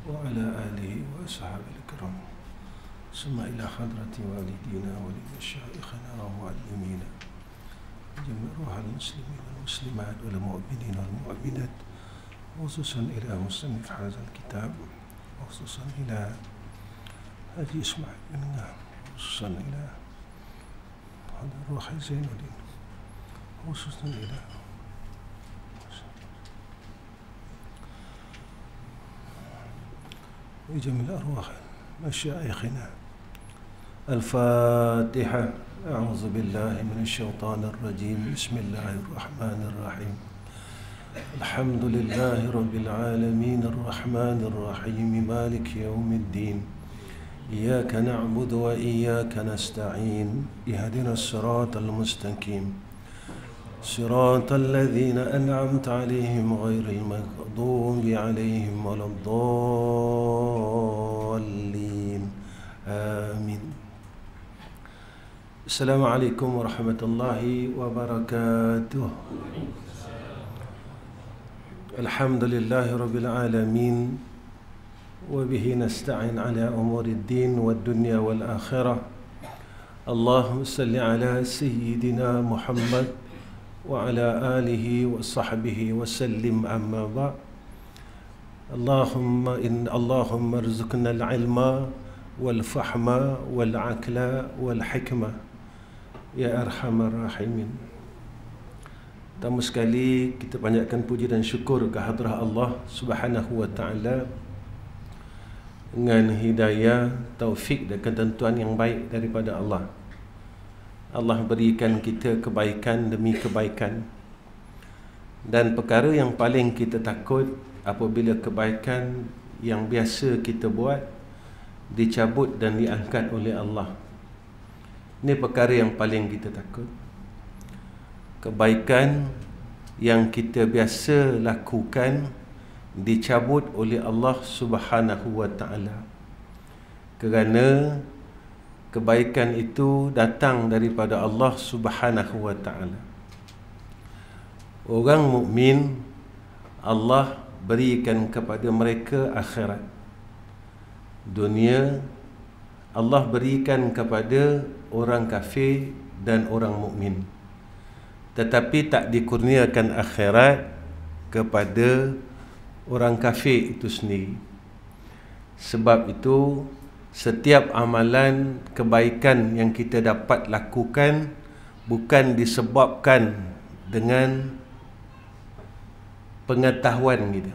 وعلى آله وأصحابه الكرام ثم إلى حضرة والدينا ولمشايخنا ومعلمينا جميع روح المسلمين والمسلمات والمؤمنين والمؤمنات، خصوصا إلى مصنف هذا الكتاب، خصوصا إلى حاجي إسماعيل مننا، خصوصا إلى هذا الروح زين الدين، خصوصا إلى جميع الأرواح مشايخنا. الفاتحة. أعوذ بالله من الشيطان الرجيم. بسم الله الرحمن الرحيم. الحمد لله رب العالمين الرحمن الرحيم مالك يوم الدين، إياك نعبد وإياك نستعين، اهدنا الصراط المستقيم صراط الذين أنعمت عليهم غير المغضوب عليهم ولا الضالين، آمين. السلام عليكم ورحمة الله وبركاته. الحمد لله رب العالمين، وبه نستعين على أمور الدين والدنيا والآخرة. اللهم صل على سيدنا محمد وعلى آله وصحبه وسلم. أما بعد، اللهم ارزقنا العلم والفهم والعقل والحكمة ya arhamar rahimin. Pertama sekali kita panjatkan puji dan syukur ke hadrah Allah Subhanahu wa taala dengan hidayah, taufik dan ketentuan yang baik daripada Allah. Allah berikan kita kebaikan demi kebaikan, dan perkara yang paling kita takut apabila kebaikan yang biasa kita buat dicabut dan diangkat oleh Allah. Ini perkara yang paling kita takut. Kebaikan yang kita biasa lakukan dicabut oleh Allah Subhanahu wa taala. Kerana kebaikan itu datang daripada Allah Subhanahu wa taala. Orang mukmin Allah berikan kepada mereka akhirat. Dunia Allah berikan kepada orang kafir dan orang mukmin, tetapi tak dikurniakan akhirat kepada orang kafir itu sendiri. Sebab itu setiap amalan kebaikan yang kita dapat lakukan bukan disebabkan dengan pengetahuan kita,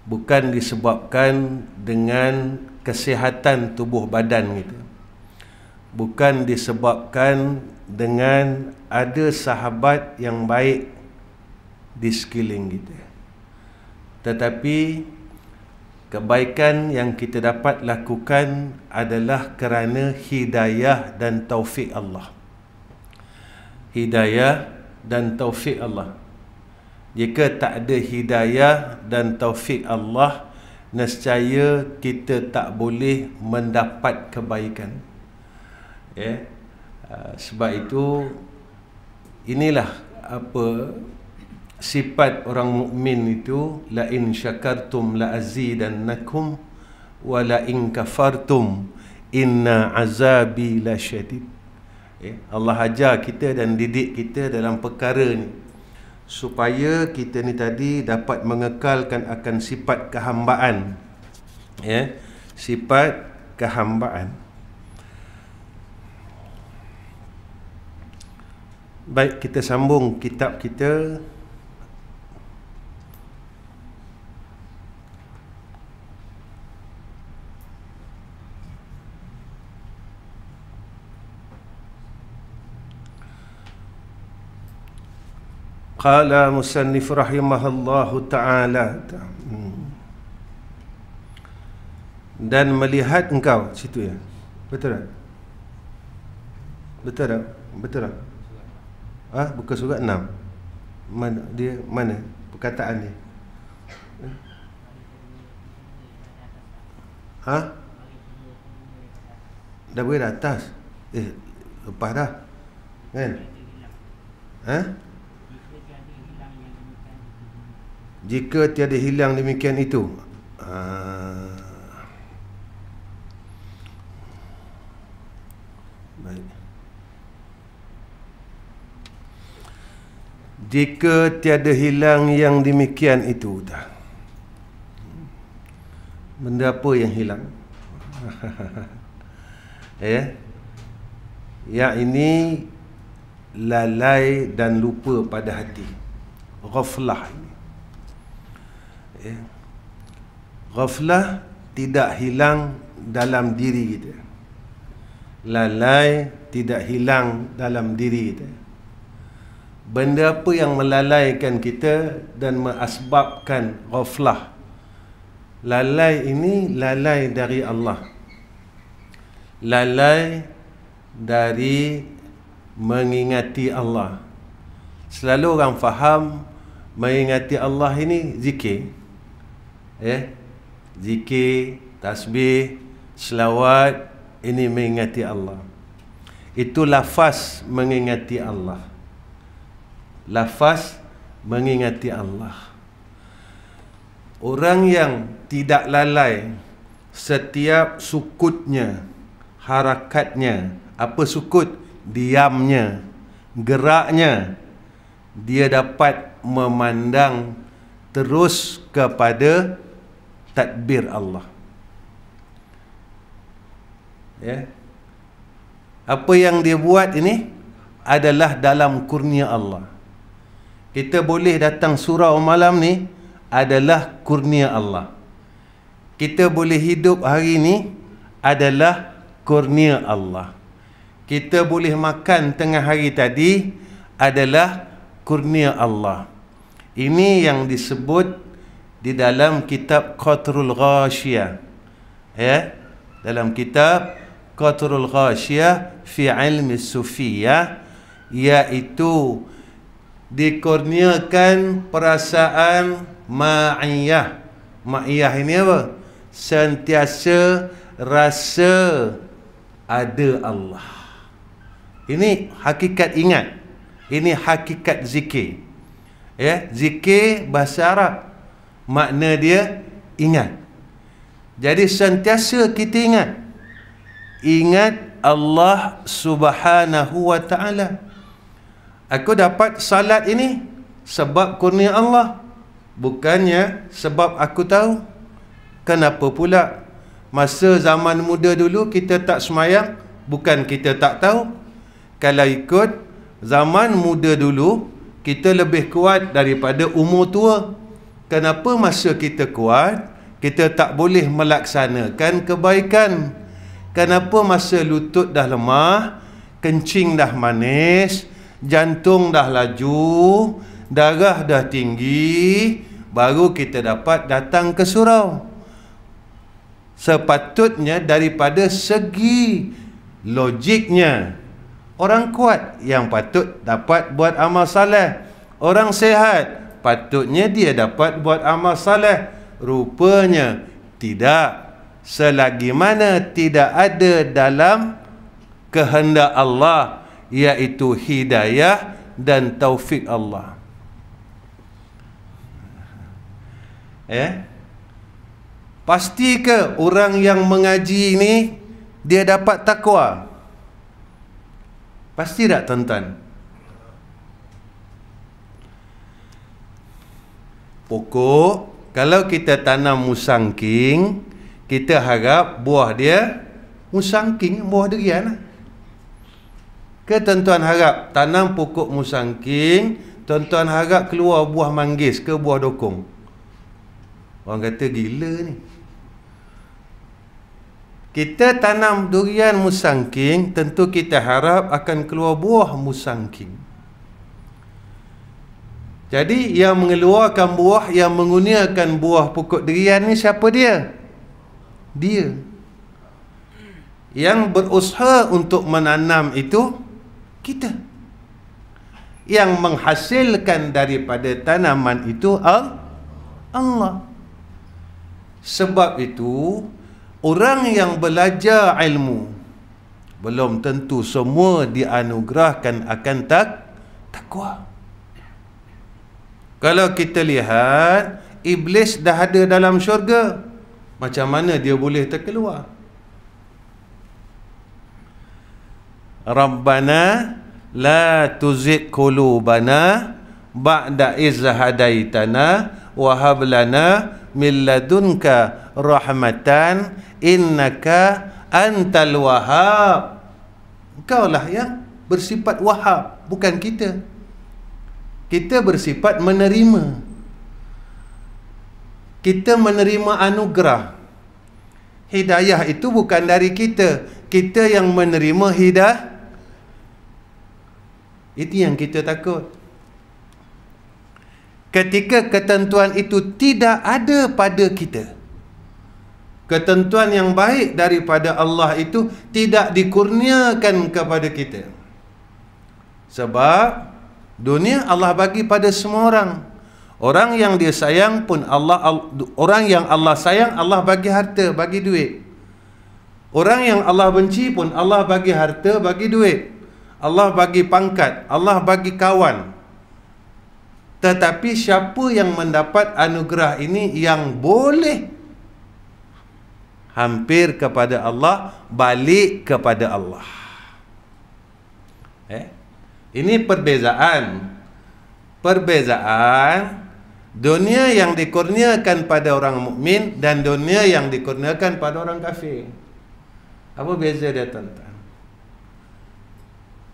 bukan disebabkan dengan kesihatan tubuh badan kita, bukan disebabkan dengan ada sahabat yang baik di sekeliling kita, tetapi kebaikan yang kita dapat lakukan adalah kerana hidayah dan taufik Allah. Hidayah dan taufik Allah. Jika tak ada hidayah dan taufik Allah, nescaya kita tak boleh mendapat kebaikan. Sebab itu inilah apa sifat orang mukmin itu, la in syakartum la azidannakum wa la in kafartum inna azabi lasyadid. Allah ajar kita dan didik kita dalam perkara ni supaya kita ni tadi dapat mengekalkan akan sifat kehambaan, sifat kehambaan. Baik, kita sambung kitab kita. Qala musannif rahimahullahu ta'ala, dan melihat engkau, situ ya, betul tak? Betul tak? Betul tak? Buka surat 6. Mana dia, mana perkataan dia? Dah beri atas. Lepas dah kan? Jika tiada hilang demikian itu, Baik. Jika tiada hilang yang demikian itu, dah. Benda apa yang hilang? Yang ini lalai dan lupa pada hati. Ghaflah ini. Ghaflah tidak hilang dalam diri kita. Lalai tidak hilang dalam diri kita. Benda apa yang melalaikan kita dan mengasbabkan ghaflah? Lalai ini lalai dari Allah. Lalai dari mengingati Allah. Selalu orang faham mengingati Allah ini zikir. Zikir, tasbih, selawat, ini mengingati Allah. Itu lafaz mengingati Allah. Lafaz mengingati Allah. Orang yang tidak lalai setiap sukutnya, harakatnya, apa sukut? Diamnya, geraknya, dia dapat memandang terus kepada tadbir Allah. Apa yang dia buat ini adalah dalam kurnia Allah. Kita boleh datang surau malam ni adalah kurnia Allah. Kita boleh hidup hari ni adalah kurnia Allah. Kita boleh makan tengah hari tadi adalah kurnia Allah. Ini yang disebut di dalam kitab Qatrul Ghashiyah. Dalam kitab Qatrul Ghashiyah fi ilmi sufiyah, iaitu dikurniakan perasaan ma'iyah. Ma'iyah ini apa? Sentiasa rasa ada Allah. Ini hakikat ingat. Ini hakikat zikir. Zikir bahasa Arab, makna dia ingat. Jadi sentiasa kita ingat Allah Subhanahu wa ta'ala. Aku dapat salat ini sebab kurnia Allah, bukannya sebab aku tahu. Kenapa pula masa zaman muda dulu kita tak semayang? Bukan kita tak tahu. Kalau ikut zaman muda dulu, kita lebih kuat daripada umur tua. Kenapa masa kita kuat, kita tak boleh melaksanakan kebaikan? Kenapa masa lutut dah lemah, kencing dah manis, jantung dah laju, darah dah tinggi, baru kita dapat datang ke surau? Sepatutnya daripada segi logiknya, orang kuat yang patut dapat buat amal saleh. Orang sehat patutnya dia dapat buat amal saleh. Rupanya tidak. Selagi mana tidak ada dalam kehendak Allah, iaitu hidayah dan taufik Allah. Pasti ke orang yang mengaji ini dia dapat takwa? Pasti tak, tuan-tuan? Pokok, kalau kita tanam musangking, kita harap buah dia musangking, buah durian. Ke tuan-tuan harap tanam pokok musangking, tuan-tuan harap keluar buah manggis ke buah dokong? Orang kata gila ni. Kita tanam durian musangking, tentu kita harap akan keluar buah musangking. Jadi yang mengeluarkan buah, yang menggunakan buah pokok durian ni siapa dia? Dia. Yang berusaha untuk menanam itu kita. Yang menghasilkan daripada tanaman itu Allah. Sebab itu orang yang belajar ilmu belum tentu semua dianugerahkan akan takwa. Kalau kita lihat, iblis dah ada dalam syurga, macam mana dia boleh terkeluar? Rabbana la tuzigh qulubana ba'da iz hadaitana wa hab lana min ladunka rahmatan innaka antal wahhab. Engkaulah yang bersifat wahhab, bukan kita. Kita bersifat menerima. Kita menerima anugerah. Hidayah itu bukan dari kita. Kita yang menerima hidayah. Itu yang kita takut. Ketika ketentuan itu tidak ada pada kita, ketentuan yang baik daripada Allah itu tidak dikurniakan kepada kita. Sebab dunia Allah bagi pada semua orang. Orang yang dia sayang pun orang yang Allah sayang, Allah bagi harta, bagi duit. Orang yang Allah benci pun Allah bagi harta, bagi duit. Allah bagi pangkat, Allah bagi kawan. Tetapi siapa yang mendapat anugerah ini yang boleh hampir kepada Allah, balik kepada Allah. Ini perbezaan dunia yang dikurniakan pada orang mukmin dan dunia yang dikurniakan pada orang kafir. Apa beza dia, tuan-tuan?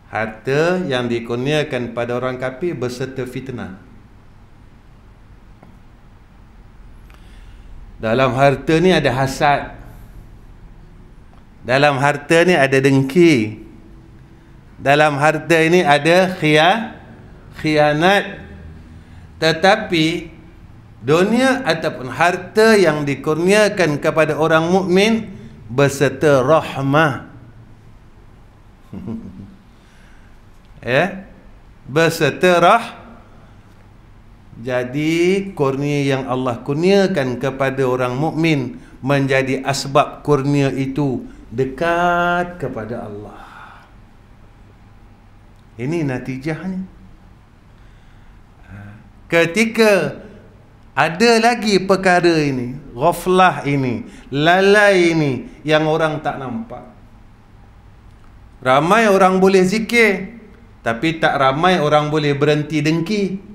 Harta yang dikurniakan pada orang kafir berserta fitnah. Dalam harta ni ada hasad. Dalam harta ni ada dengki. Dalam harta ini ada khianat. Tetapi dunia ataupun harta yang dikurniakan kepada orang mukmin berserta rahmah. Berserta Jadi kurnia yang Allah kurniakan kepada orang mukmin menjadi asbab kurnia itu dekat kepada Allah. Ini natijahnya. Ketika ada lagi perkara ini, ghaflah ini, lalai ini yang orang tak nampak. Ramai orang boleh zikir, tapi tak ramai orang boleh berhenti dengki.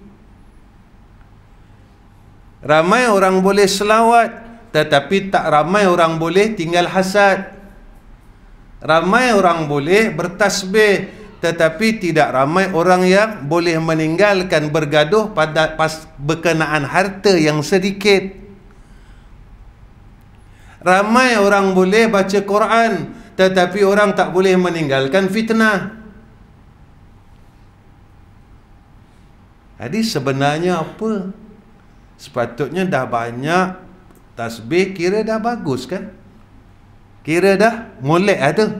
Ramai orang boleh selawat, tetapi tak ramai orang boleh tinggal hasad. Ramai orang boleh bertasbih, tetapi tidak ramai orang yang boleh meninggalkan bergaduh pada berkenaan harta yang sedikit. Ramai orang boleh baca Quran, tetapi orang tak boleh meninggalkan fitnah. Jadi sebenarnya apa? Sepatutnya dah banyak tasbih, kira dah bagus kan? Kira dah molek ada.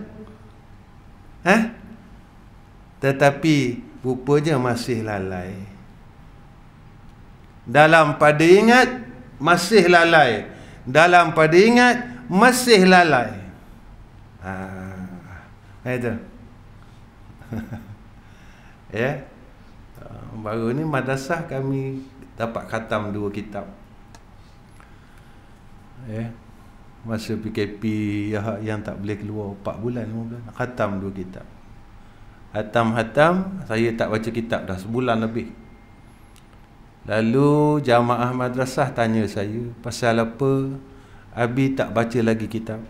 Tetapi rupanya masih lalai. Dalam pada ingat masih lalai. Dalam pada ingat masih lalai. Itu. Ya. Baru ni madrasah kami dapat khatam 2 kitab. Masa PKP yang tak boleh keluar 4 bulan 5 bulan, khatam 2 kitab. Hatam saya tak baca kitab dah sebulan lebih. Lalu jamaah madrasah tanya saya, pasal apa Abi tak baca lagi kitab?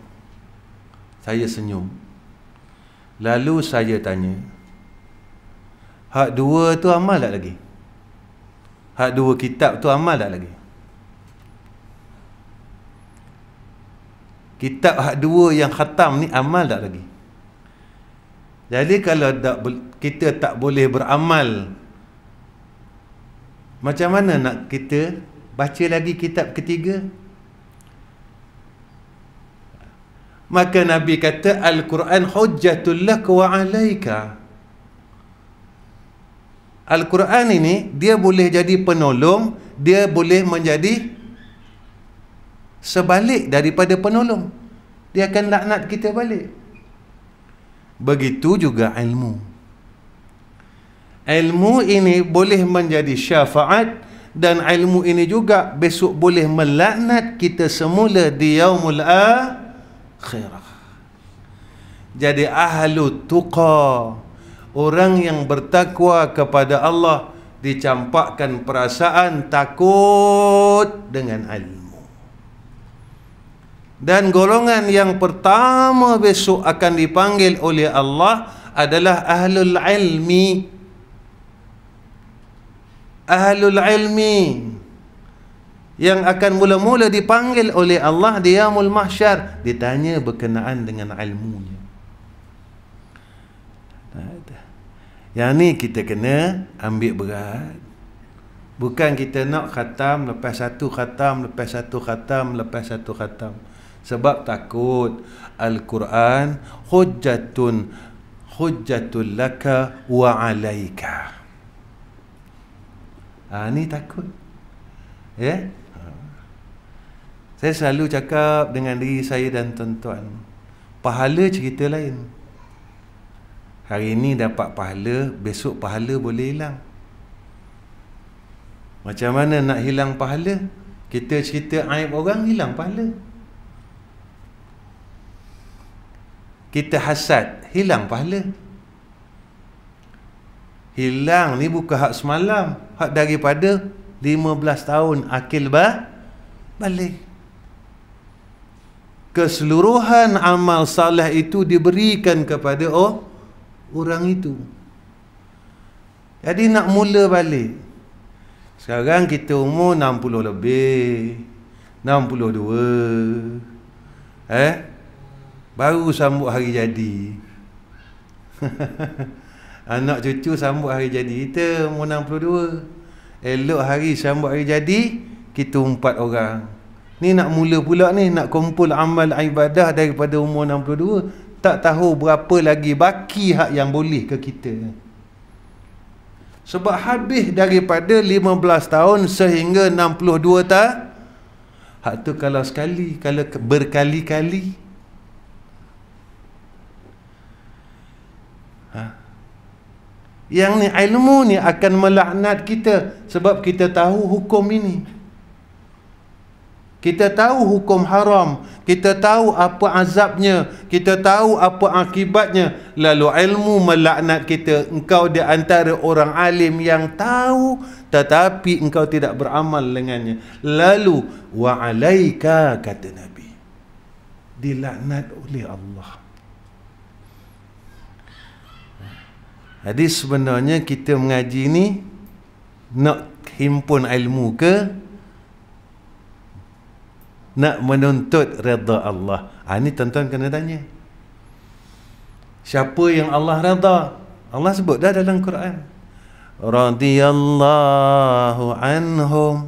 Saya senyum. Lalu saya tanya, hak 2 tu amal tak lagi? Hak 2 kitab tu amal tak lagi? Kitab hak 2 yang khatam ni amal tak lagi? Jadi kalau kita tak boleh beramal, macam mana nak kita baca lagi kitab ketiga? Maka Nabi kata Al-Quran hujjatul lak wa alaika. Al-Quran ini dia boleh jadi penolong, dia boleh menjadi sebalik daripada penolong. Dia akan laknat kita balik. Begitu juga ilmu. Ilmu ini boleh menjadi syafaat, dan ilmu ini juga besok boleh melaknat kita semula di yaumul akhirah. jadi ahlu tuqa, orang yang bertakwa kepada Allah, dicampakkan perasaan takut dengan ilmu. Dan golongan yang pertama besok akan dipanggil oleh Allah adalah ahlul ilmi. Ahlul ilmi yang akan mula-mula dipanggil oleh Allah di yaumul mahsyar, ditanya berkenaan dengan ilmunya. Yang ni kita kena ambil berat. Bukan kita nak khatam lepas satu khatam, lepas satu khatam, lepas satu khatam. Sebab takut Al-Quran hujjatun laka wa alaika. Ni takut. Ya? Saya selalu cakap dengan diri saya dan tuan-tuan, pahala cerita lain. Hari ini dapat pahala, besok pahala boleh hilang. Macam mana nak hilang pahala? Kita cerita aib orang, hilang pahala. Kita hasad, hilang pahala. Hilang ni bukan hak semalam, hak daripada 15 tahun akil balik. Keseluruhan amal saleh itu diberikan kepada orang itu. Jadi nak mula balik. Sekarang kita umur 60 lebih, 62. Baru sambut hari jadi. Anak cucu sambut hari jadi. Kita umur 62. Elok hari sambut hari jadi, kita 4 orang. Ni nak mula pula ni, nak kumpul amal ibadah daripada umur 62. Tak tahu berapa lagi baki hak yang boleh ke kita. Sebab habis daripada 15 tahun sehingga 62 tahun. Hak tu kalau sekali, kalau berkali-kali. Yang ni ilmu ni akan melaknat kita sebab kita tahu hukum ini. Kita tahu hukum haram, kita tahu apa azabnya, kita tahu apa akibatnya. Lalu ilmu melaknat kita. Engkau di antara orang alim yang tahu, tetapi engkau tidak beramal dengannya. Lalu wa alaika, kata Nabi, dilaknat oleh Allah. Jadi sebenarnya kita mengaji ni nak himpun ilmu ke, nak menuntut redha Allah? Ini tuan-tuan kena tanya. Siapa yang Allah redha? Allah sebut dah dalam Quran, radhiyallahu anhum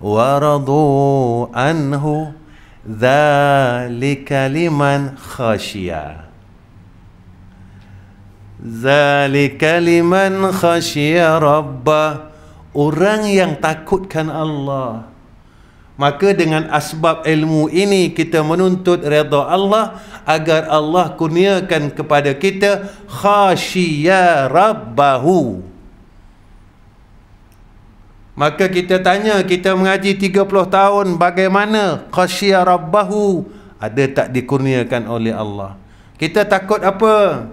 wa radu anhu dzalika liman khasyiya. Dzalika liman khasyiya rabbah. Orang yang takutkan Allah. Maka dengan asbab ilmu ini kita menuntut redha Allah agar Allah kurniakan kepada kita khasyiya rabbahu. Maka kita tanya, kita mengaji 30 tahun, bagaimana khasyiya rabbahu? Ada tak dikurniakan oleh Allah? Kita takut apa?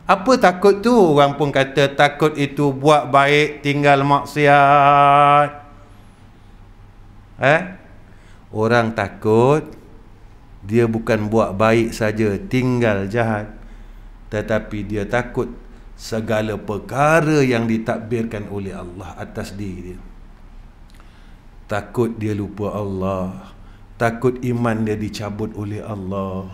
Apa takut tu? Orang pun kata takut itu buat baik tinggal maksiat. Orang takut dia bukan buat baik saja tinggal jahat, tetapi dia takut segala perkara yang ditakbirkan oleh Allah atas diri dia. Takut dia lupa Allah, takut iman dia dicabut oleh Allah,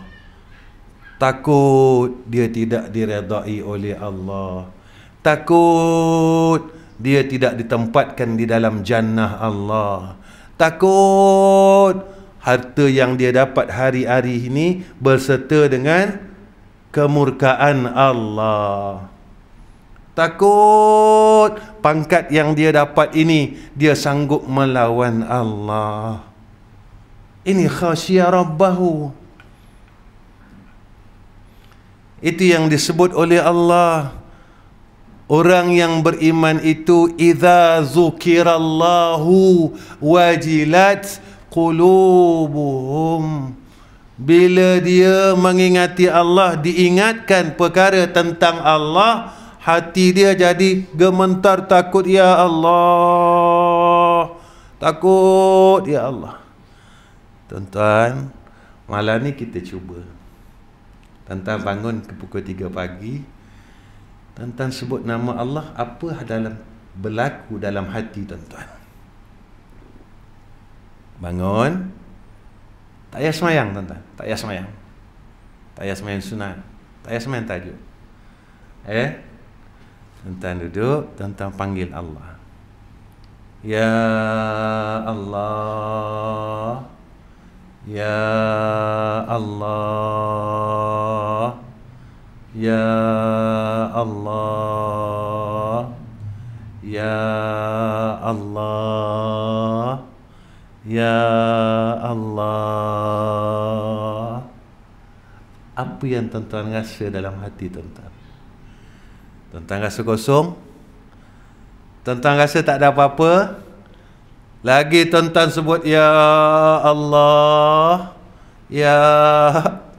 takut dia tidak diredai oleh Allah, takut dia tidak ditempatkan di dalam jannah Allah, takut harta yang dia dapat hari-hari ini berserta dengan kemurkaan Allah, takut pangkat yang dia dapat ini dia sanggup melawan Allah. Ini khasyiya rabbahu. Itu yang disebut oleh Allah. Orang yang beriman itu idza zukirallahu wajilat qulubuhum Bila dia mengingati Allah, diingatkan perkara tentang Allah, hati dia jadi gemetar takut, ya Allah, takut ya Allah. Tuan-tuan, malam ni kita cuba. Tuan-tuan bangun ke pukul 3 pagi, tuan-tuan sebut nama Allah, apa dalam berlaku dalam hati tuan-tuan. Bangun, tak payah semayang tuan-tuan, tak payah semayang, tak payah semayang sunat, tak payah semayang tahajud. Tuan-tuan duduk, tuan-tuan panggil Allah. Ya Allah, ya Allah, ya Allah, ya Allah, ya Allah. Apa yang tuan-tuan rasa dalam hati tuan-tuan? Tuan-tuan rasa kosong? Tuan-tuan rasa tak ada apa-apa? Lagi tuan-tuan sebut ya Allah, ya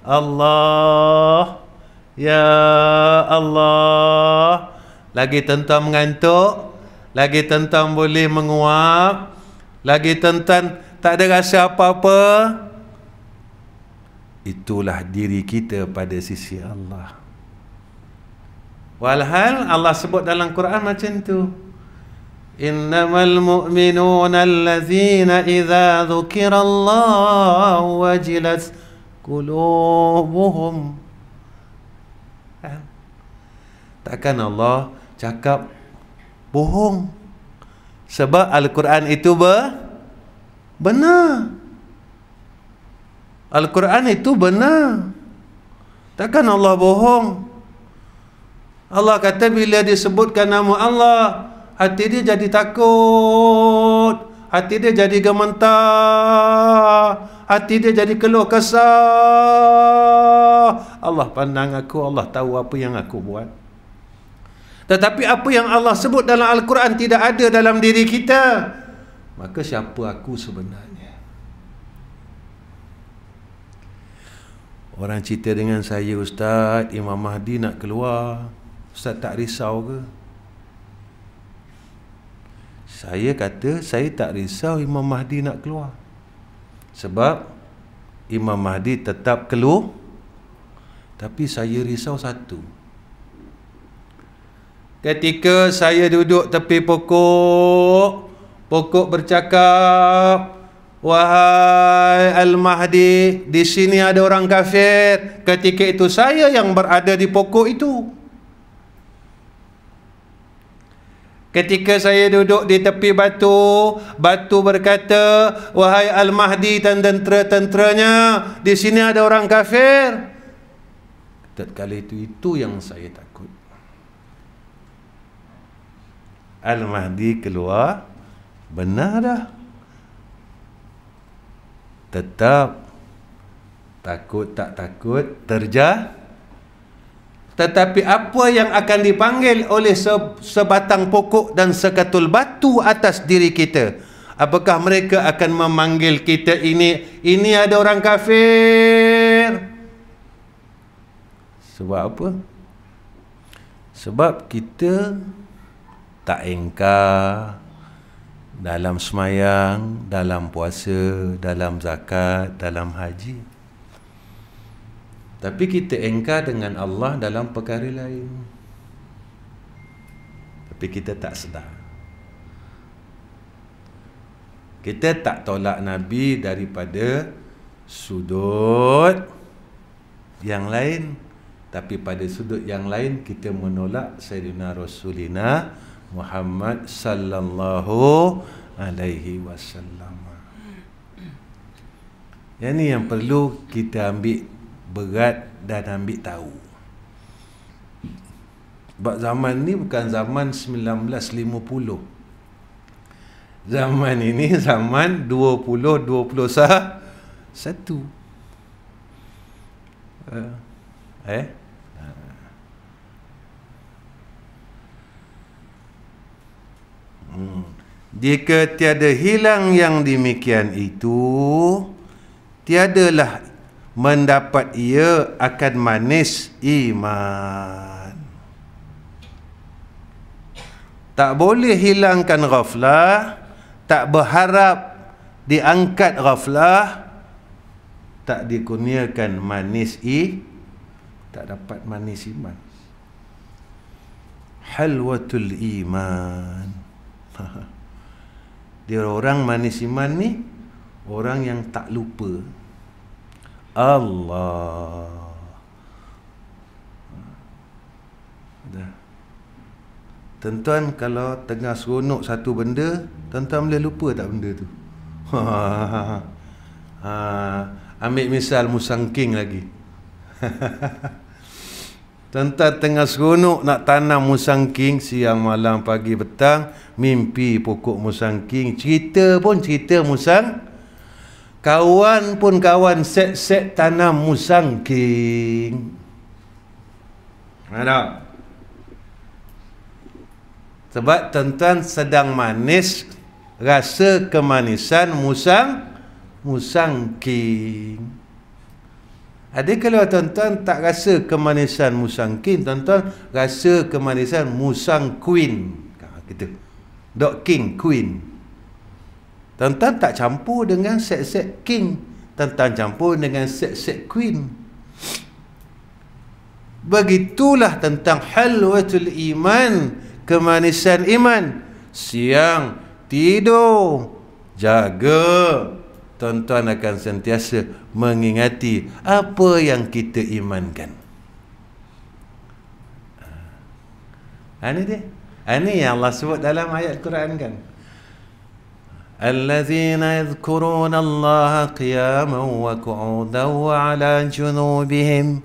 Allah, ya Allah. Lagi tuan-tuan mengantuk, lagi tuan-tuan boleh menguap, lagi tuan-tuan tak ada rasa apa-apa. Itulah diri kita pada sisi Allah. Walhal Allah sebut dalam Quran macam tu. Innamal mu'minuna allazina idza dzukirallahu wajilat qulubuhum. Takkan Allah cakap bohong? Sebab Al-Quran itu benar. Al-Quran itu benar. Takkan Allah bohong? Allah kata bila disebutkan nama Allah, hati dia jadi takut, hati dia jadi gemetar, hati dia jadi keluh kesah. Allah pandang aku, Allah tahu apa yang aku buat. Tetapi apa yang Allah sebut dalam Al-Quran tidak ada dalam diri kita. Maka siapa aku sebenarnya? Orang cerita dengan saya, Ustaz, Imam Mahdi nak keluar, Ustaz tak risau ke? Saya kata, saya tak risau Imam Mahdi nak keluar. Sebab Imam Mahdi tetap keluar. Tapi saya risau satu. Ketika saya duduk tepi pokok, pokok bercakap, wahai Al-Mahdi, di sini ada orang kafir. Ketika itu saya yang berada di pokok itu. Ketika saya duduk di tepi batu, batu berkata, wahai Al-Mahdi dan tentera-tenteranya, di sini ada orang kafir. Tatkala itu yang saya takut. Al-Mahdi keluar, benar dah. Tetap takut tak takut terjadi. Tetapi apa yang akan dipanggil oleh sebatang pokok dan sekatul batu atas diri kita? Apakah mereka akan memanggil kita ini ada orang kafir? Sebab apa? Sebab kita tak engkar dalam semayang, dalam puasa, dalam zakat, dalam haji. Tapi kita engkar dengan Allah dalam perkara lain. Tapi kita tak sedar. Kita tak tolak Nabi daripada sudut yang lain. Tapi pada sudut yang lain kita menolak Sayyidina Rasulina Muhammad sallallahu alaihi wasallam. Yang ni yang perlu kita ambil berat dan ambil tahu. Sebab zaman ni bukan zaman 1950. Zaman ini zaman 2021. Jika tiada hilang yang demikian itu, tiadalah mendapat ia akan manis iman. Tak boleh hilangkan ghaflah, tak berharap diangkat ghaflah, tak dikurniakan manis tak dapat manis iman. Halwatul iman. Dia orang manis iman ni orang yang tak lupa Allah. Dah. Tuan-tuan kalau tengah seronok satu benda, tuan-tuan boleh lupa tak benda tu? Ambil misal musangking lagi. Tuan-tuan tengah seronok nak tanam musangking, siang malam pagi petang mimpi pokok musangking, cerita pun cerita musang, kawan pun kawan set-set tanam musangking. Ada. Sebab tuan-tuan sedang manis rasa kemanisan musangking. Ada kalau tuan-tuan tak rasa kemanisan musangking, tuan-tuan rasa kemanisan musang queen. Gitu. Dok king, queen. Tuan-tuan tak campur dengan set-set king, tuan-tuan campur dengan set-set queen. Begitulah tentang halwatul iman, kemanisan iman. Siang tidur jaga, tuan-tuan akan sentiasa mengingati apa yang kita imankan. Ini dia. Ini yang Allah sebut dalam ayat Quran kan. Allazina yadhkuruna Allah qiyaman wa qu'udan wa 'ala junubihim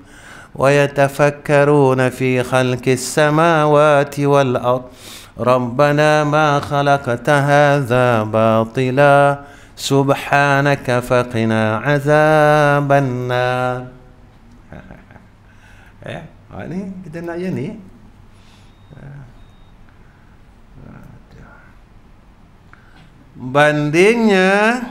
wa yatafakkaruna fi khalqis samawati wal ard. Rabbana ma khalaqta hadza batila subhanaka faqina azaban nar. Ini kita nak yang ni. Bandingnya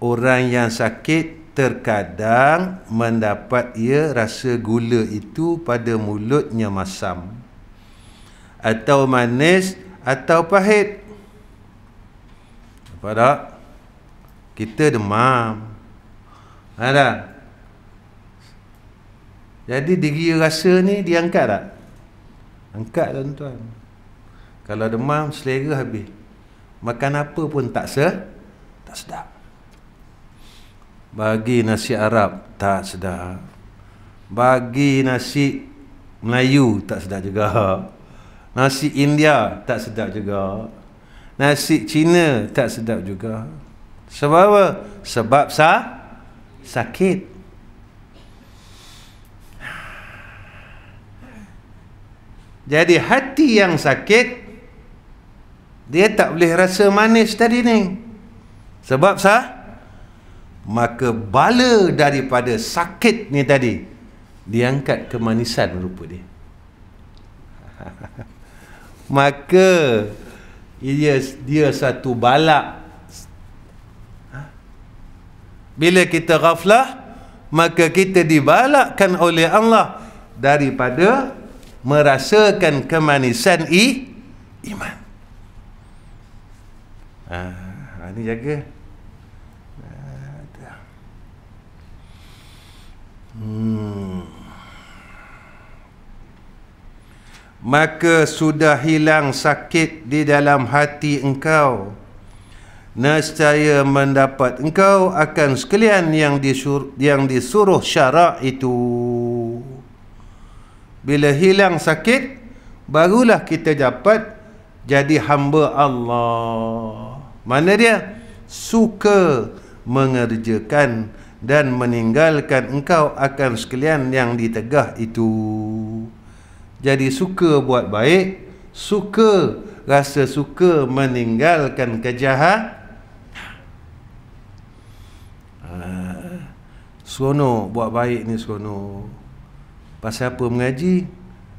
orang yang sakit terkadang mendapat ia rasa gula itu pada mulutnya masam atau manis atau pahit. Apa tak? Kita demam. Ada. Jadi diri rasa ni diangkat tak? Angkat tuan-tuan. Kalau demam selera habis. Makan apa pun tak sedap. Bagi nasi Arab tak sedap. Bagi nasi Melayu tak sedap juga. Nasi India tak sedap juga. Nasi Cina tak sedap juga. Sebab apa? Sebab sakit. Jadi hati yang sakit, dia tak boleh rasa manis tadi ni. Sebab maka bala daripada sakit ni tadi diangkat kemanisan rupa dia. Maka dia satu balak. Bila kita ghaflah, maka kita dibalakkan oleh Allah daripada merasakan kemanisan iman. Ini jaga. Maka sudah hilang sakit di dalam hati engkau. Nescaya mendapat engkau akan sekalian yang disuruh syarak itu. Bila hilang sakit, barulah kita dapat jadi hamba Allah. Mana dia? Suka mengerjakan dan meninggalkan engkau akan sekalian yang ditegah itu. Jadi suka buat baik, rasa suka meninggalkan kejahatan. Seronok buat baik ni, seronok. Pasal apa mengaji?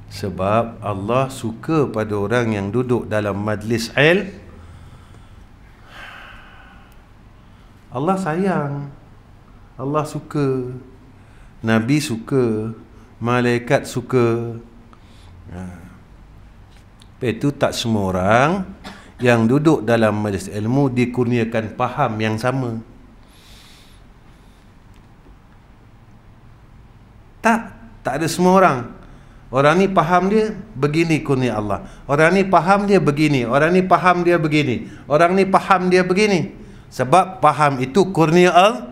Sebab Allah suka pada orang yang duduk dalam majlis Allah sayang, Allah suka. Nabi suka, malaikat suka. Itu tak semua orang yang duduk dalam majlis ilmu dikurniakan faham yang sama. Tak ada semua orang. Orang ni faham dia begini kurnia Allah. Orang ni faham dia begini. Orang ni faham dia begini. Orang ni faham dia begini. Sebab faham itu kurnia Allah.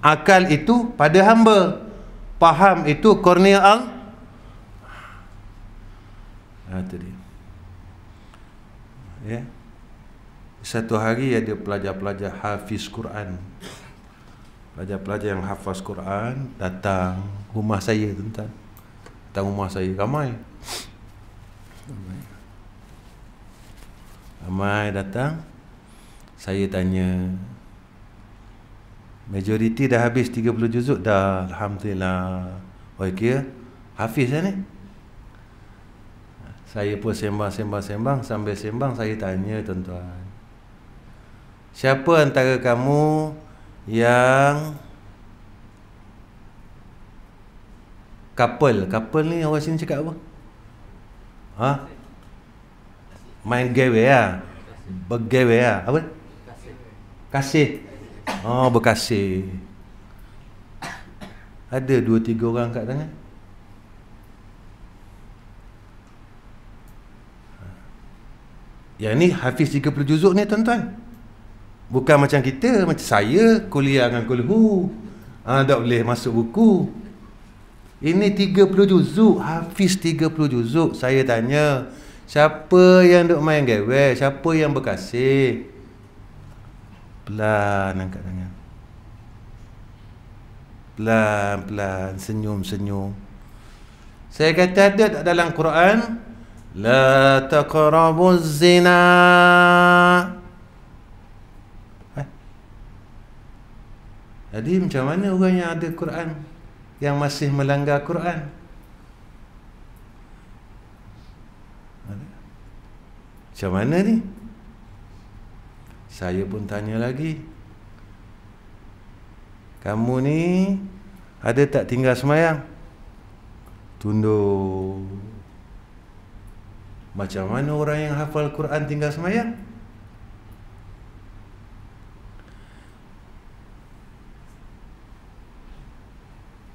Akal itu pada hamba. Faham itu kurnia Allah. Itu dia. Ya. Satu hari ada pelajar-pelajar hafiz Quran. Pelajar-pelajar yang hafaz Quran datang rumah saya, tuan-tuan. Datang rumah saya ramai datang. Saya tanya, majoriti dah habis 30 juzuk dah, alhamdulillah. Kira hafiz ni. Saya pun sembang. Sambil sembang saya tanya, tuan-tuan, siapa antara kamu yang couple ni orang sini cakap apa? Main gawe lah. Bergawe lah. Apa? Kasih. Berkasih. Ada 2-3 orang kat tangan. Yang ni hafiz 30 juzuk ni, tuan-tuan. Bukan macam kita, macam saya kuliah dengan kulhu. Tak boleh masuk buku. Ini 30 juzuk, hafiz 30 juzuk. Saya tanya, siapa yang duk main gawe? Siapa yang berkasih? Pelan angkat tangan. Pelan-pelan, senyum-senyum. Saya kata ada tak dalam Quran? La taqrabuz zina. Jadi macam mana orang yang ada Quran yang masih melanggar Quran? Macam mana ni? Saya pun tanya lagi, kamu ni ada tak tinggal semayang? Tunduk. Macam mana orang yang hafal Quran tinggal semayang?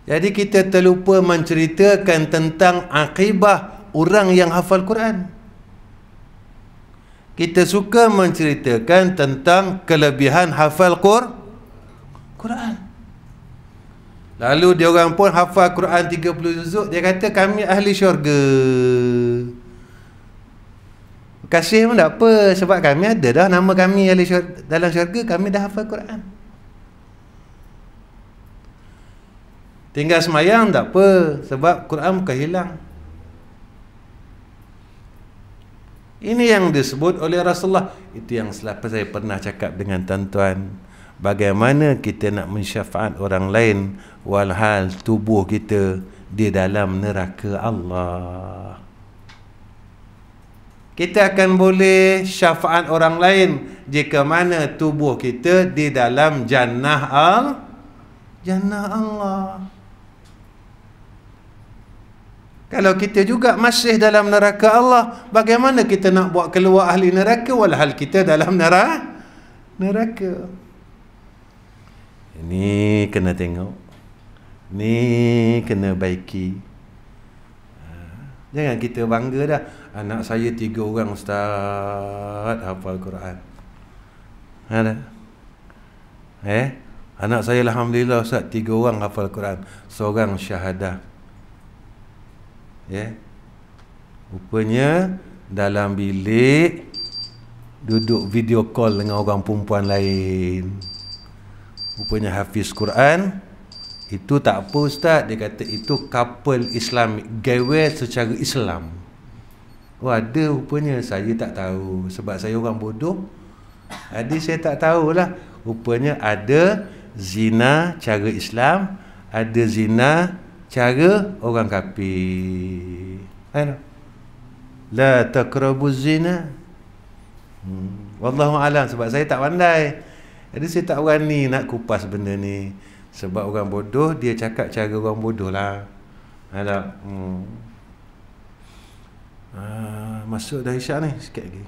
Jadi kita terlupa menceritakan tentang akibah orang yang hafal Quran. Kita suka menceritakan tentang kelebihan hafal Quran. Lalu dia orang pun hafal Quran 30 juzuk, dia kata kami ahli syurga. Kasih pun tak apa, sebab kami ada dah nama kami ahli syurga, dalam syurga kami dah hafal Quran. Tinggal semayang tak apa, sebab Quran bukan hilang. Ini yang disebut oleh Rasulullah. Itu yang selepas saya pernah cakap dengan tuan-tuan, bagaimana kita nak mensyafaat orang lain walhal tubuh kita di dalam neraka Allah. Kita akan boleh syafaat orang lain jika mana tubuh kita di dalam jannah Allah. Kalau kita juga masih dalam neraka Allah, bagaimana kita nak buat keluar ahli neraka walhal kita dalam neraka? Ini kena tengok. Ni kena baiki. Jangan kita bangga dah, anak saya 3 orang ustaz hafal Quran. Ada? Anak saya alhamdulillah ustaz 3 orang hafal Quran, seorang syahadah. Rupanya dalam bilik duduk video call dengan orang perempuan lain. Rupanya hafiz Quran. Itu tak apa ustaz, dia kata itu couple Islam, gawe secara Islam. Ada rupanya, saya tak tahu sebab saya orang bodoh. Jadi saya tak tahulah. Rupanya ada zina cara Islam, ada zina cara orang kafir. La taqrabuz zina. Wallahu alam, sebab saya tak pandai. Jadi saya tak berani nak kupas benda ni. Sebab orang bodoh, dia cakap cara orang bodoh lah. Ada. Masuk dah isyak ni sikit lagi.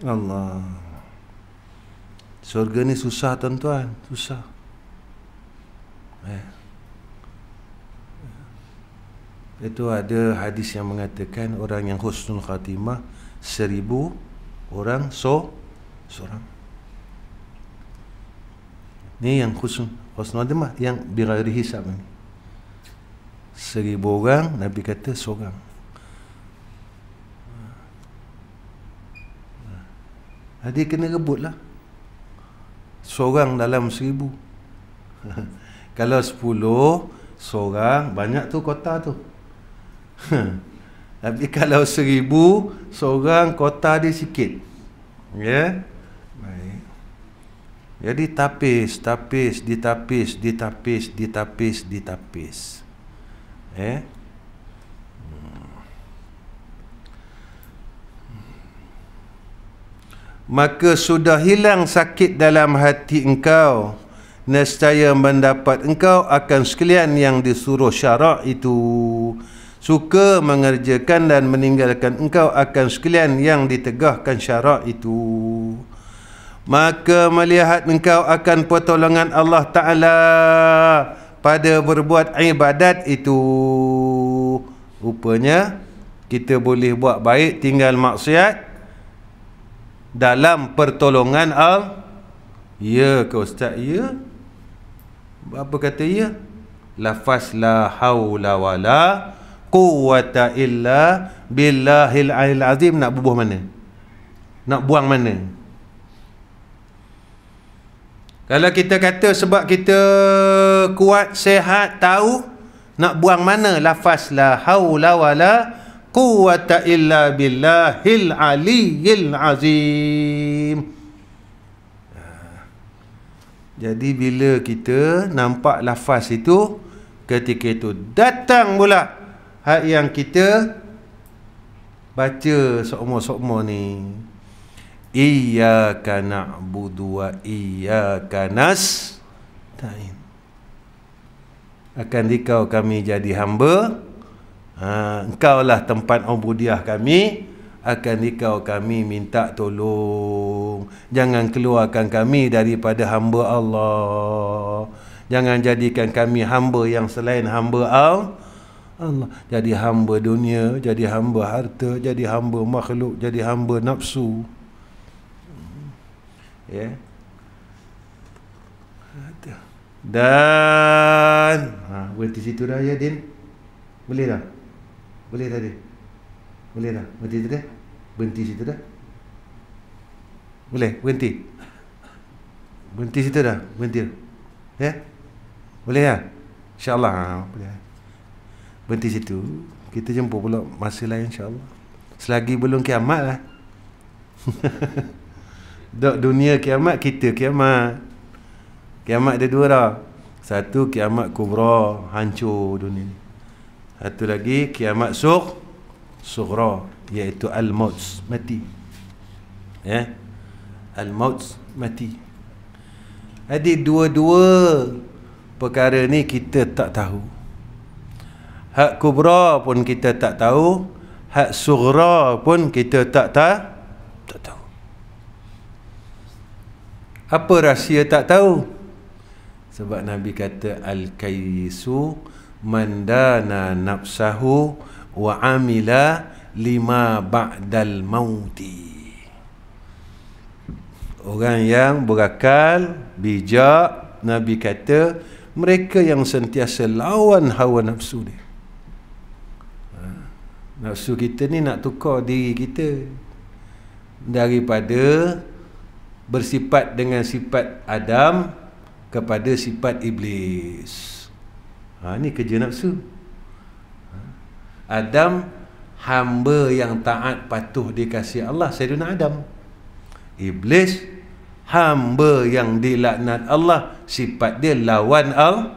Allah. Surga ni susah tuan-tuan, susah. Itu ada hadis yang mengatakan orang yang husnul khatimah 1000 orang seorang. Ni yang husnul khatimah yang bighairi hisab ni. 1000 orang, Nabi kata seorang. Dia kena rebut lah. Seorang dalam 1000. Kalau 10, seorang, banyak tu kota tu. Tapi kalau 1000, seorang kota dia sikit. Ya. Baik. Jadi ditapis. Maka sudah hilang sakit dalam hati engkau, nescaya mendapat engkau akan sekalian yang disuruh syarak itu. Suka mengerjakan dan meninggalkan engkau akan sekalian yang ditegahkan syarak itu. Maka melihat engkau akan pertolongan Allah Ta'ala pada berbuat ibadat itu. Rupanya kita boleh buat baik, tinggal maksiat dalam pertolongan Allah. Ya ke Ustaz? Ya. Apa kata ya? Lafaz la haula wala quwwata illa billahil aliyil azim. Nak bubuh mana? Nak buang mana? Kalau kita kata sebab kita kuat, sehat, tahu, nak buang mana lafaz la haula wala quwwata illa billahil aliyil azim. Jadi bila kita nampak lafaz itu, ketika itu datang pula hak yang kita baca sokmo-sokmo ni. Iyyaka na'budu wa iyyaka nasta'in. Akan dikau kami jadi hamba, engkaulah tempat ubudiah kami, akan dikau kami minta tolong. Jangan keluarkan kami daripada hamba Allah. Jangan jadikan kami hamba yang selain hamba Allah. Jadi hamba dunia, jadi hamba harta, jadi hamba makhluk, jadi hamba nafsu. Ya. Dan berhenti situ dah ya Din. Boleh dah? Boleh dah Din? Boleh dah? Berhenti situ dah? Berhenti situ dah? Boleh? Berhenti? Berhenti situ dah? Berhenti? Ya? Boleh ya? InsyaAllah boleh. Berhenti situ. Kita jumpa pula masa lain insyaAllah. Selagi belum kiamat lah. Dok dunia kiamat, kita kiamat. Kiamat ada dua dah. Satu kiamat kubra, hancur dunia ni. Satu lagi kiamat sughra, iaitu al-maut, mati. Ya. Al-maut, mati. Jadi dua-dua perkara ni kita tak tahu. Hak kubra pun kita tak tahu, hak sughra pun kita tak tahu. Apa rahsia tak tahu? Sebab Nabi kata al-kayyisu man dana nafsahu wa amila lima ba'dal mauti. Orang yang berakal, bijak, Nabi kata mereka yang sentiasa lawan hawa nafsu dia. Nafsu kita ni nak tukar diri kita daripada bersifat dengan sifat Adam kepada sifat Iblis. Ni kerja nafsu. Adam hamba yang taat patuh dikasihi Allah, Sayyidina Adam. Iblis hamba yang dilaknat Allah, sifat dia lawan Allah.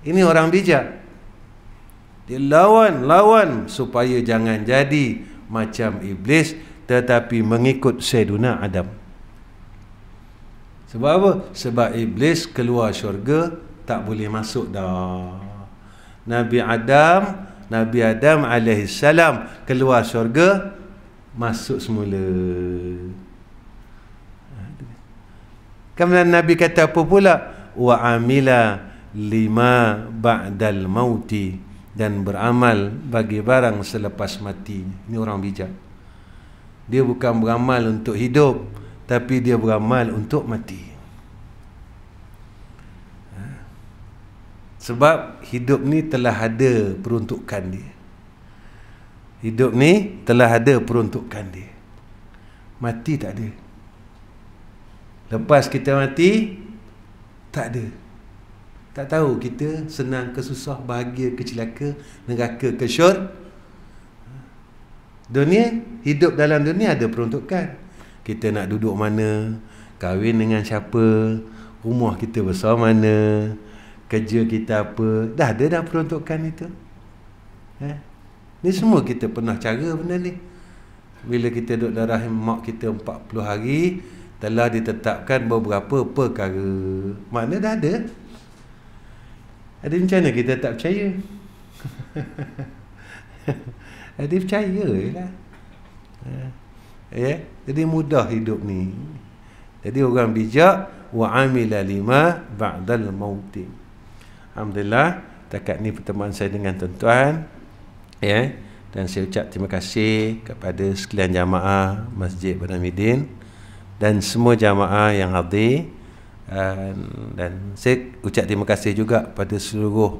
Ini orang bijak. Dia lawan supaya jangan jadi macam iblis, tetapi mengikut Sayyiduna Adam. Sebab apa? Sebab iblis keluar syurga tak boleh masuk dah. Nabi Adam alaihissalam keluar syurga, masuk semula. Kemudian Nabi kata apa pula? Wa amila lima ba'dal mauti, dan beramal bagi barang selepas mati. Ini orang bijak. Dia bukan beramal untuk hidup, tapi dia beramal untuk mati. Sebab hidup ni telah ada peruntukan dia. Hidup ni telah ada peruntukan dia. Mati tak ada. Lepas kita mati, tak ada. Tak tahu kita senang ke susah, bahagia ke celaka, neraka ke syurga. Dunia, hidup dalam dunia ada peruntukan. Kita nak duduk mana, kahwin dengan siapa, rumah kita besar mana, kerja kita apa, dah ada dah peruntukan itu. Ni semua kita pernah cara benda ni. Bila kita duduk dalam rahim mak kita 40 hari, telah ditetapkan beberapa perkara. Mana dah ada. Ada macam mana kita tak percaya? Ada percaya je lah. Jadi mudah hidup ni. Jadi orang bijak, wa amila lima ba'dal mauti. Alhamdulillah, takat ni pertemuan saya dengan tuan-tuan. Dan saya ucap terima kasih kepada sekalian jamaah Masjid Burhanuddin dan semua jamaah yang hadir, dan saya ucap terima kasih juga pada seluruh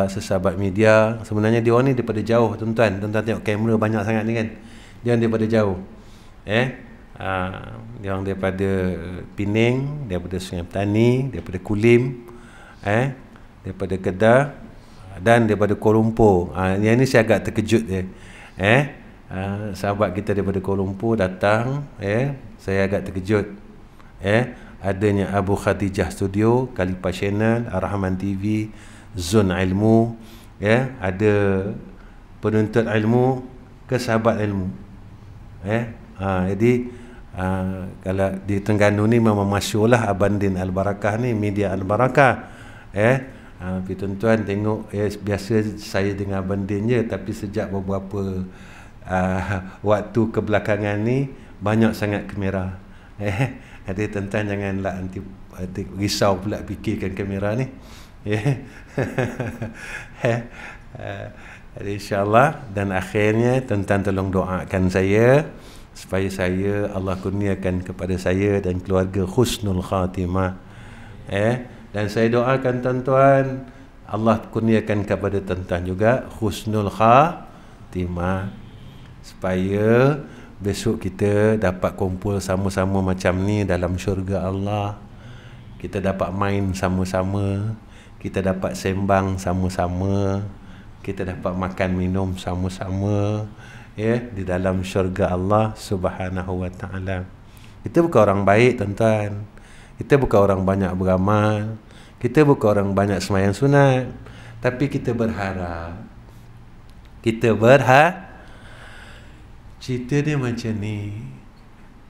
sesahabat media. Sebenarnya dia orang ni daripada jauh, tuan-tuan tengok kamera banyak sangat ni kan, dia orang daripada jauh, dia orang daripada Pening, daripada Sungai Petani, daripada Kulim, daripada Kedah, dan daripada Kuala Lumpur. Yang ni saya agak terkejut dia. Sahabat kita daripada Kuala Lumpur datang, saya agak terkejut. Adanya Abu Khadijah Studio, Khalifah Channel, Ar-Rahman TV, Zon Ilmu, ada penuntut ilmu ke sahabat ilmu. Jadi kalau di Terengganu ni memang masyhurlah Abandin Al-Barakah ni, media Al-Barakah. Tapi tuan-tuan tengok, biasa saya dengan Abandin je, tapi sejak beberapa waktu kebelakangan ni banyak sangat kamera. Ada tuan-tuan janganlah nanti risau pula fikirkan kamera ni. InsyaAllah, dan akhirnya tuan-tuan tolong doakan saya supaya saya, Allah kurniakan kepada saya dan keluarga husnul khatimah. Dan saya doakan tuan-tuan, Allah kurniakan kepada tuan-tuan juga husnul khatimah, supaya besok kita dapat kumpul sama-sama macam ni dalam syurga Allah. Kita dapat main sama-sama, kita dapat sembang sama-sama, kita dapat makan minum sama-sama, di dalam syurga Allah Subhanahu wa ta'ala. Kita bukan orang baik, tuan-tuan. Kita bukan orang banyak beramal, kita bukan orang banyak sembahyang sunat, tapi kita berharap, cerita dia macam ni.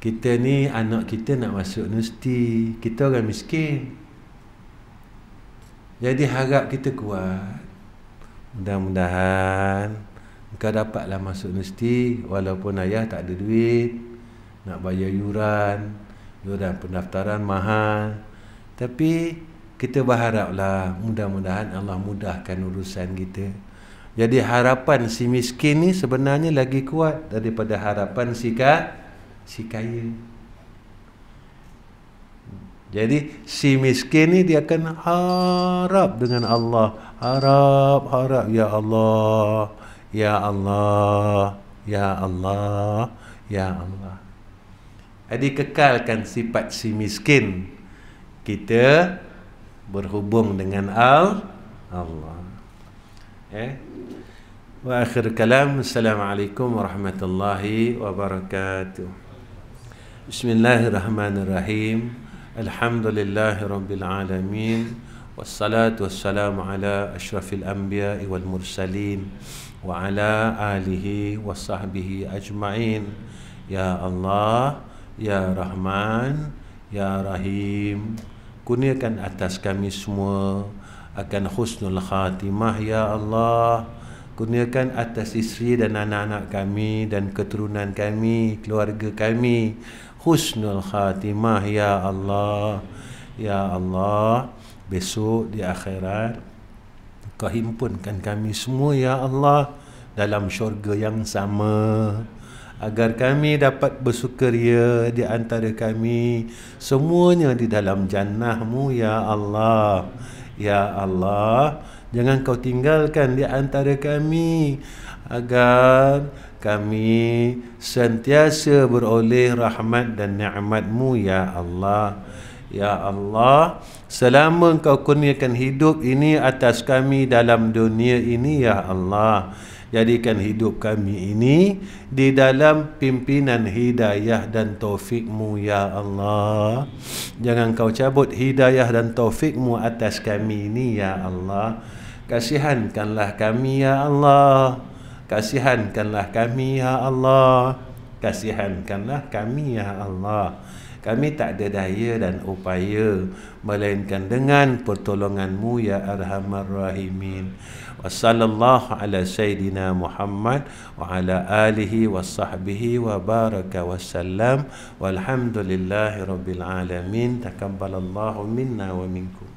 Kita ni anak kita nak masuk universiti, kita orang miskin, jadi harap kita kuat. Mudah-mudahan kau dapatlah masuk universiti, walaupun ayah tak ada duit nak bayar yuran pendaftaran mahal, tapi kita berharaplah mudah-mudahan Allah mudahkan urusan kita. Jadi harapan si miskin ni sebenarnya lagi kuat daripada harapan si kaya. Jadi si miskin ni dia akan harap dengan Allah, harap ya Allah, ya Allah, ya Allah, ya Allah. Jadi kekalkan sifat si miskin, kita berhubung dengan Allah. Wa akhir kalam, assalamualaikum warahmatullahi wabarakatuh. Bismillahirrahmanirrahim. Alhamdulillahi rabbil alamin. Wassalatu wassalamu ala asyrafil anbiya'i wal mursalin wa ala alihi wa sahbihi ajma'in. Ya Allah, Ya Rahman, Ya Rahim, kurniakan atas kami semua akan husnul khatimah. Ya Allah, kurniakan atas isteri dan anak-anak kami dan keturunan kami, keluarga kami, husnul khatimah. Ya Allah, Ya Allah, besok di akhirat Kau himpunkan kami semua, Ya Allah, dalam syurga yang sama, agar kami dapat bersukaria di antara kami semuanya di dalam jannah-Mu. Ya Allah, Ya Allah, jangan Kau tinggalkan di antara kami, agar kami sentiasa beroleh rahmat dan nikmat-Mu. Ya Allah, Ya Allah, selama Kau kurniakan hidup ini atas kami dalam dunia ini, Ya Allah, jadikan hidup kami ini di dalam pimpinan hidayah dan taufik-Mu. Ya Allah, jangan Kau cabut hidayah dan taufik-Mu atas kami ini. Ya Allah, kasihankanlah kami, Ya Allah, kasihankanlah kami, Ya Allah, kasihankanlah kami, Ya Allah. Kami tak ada daya dan upaya melainkan dengan pertolongan-Mu, Ya Arhamar Rahimin. Wa sallallahu ala sayyidina Muhammad wa ala alihi wa sahbihi wa baraka wa sallam. Walhamdulillahi rabbil alamin. Takabbalallahu minna wa minkum.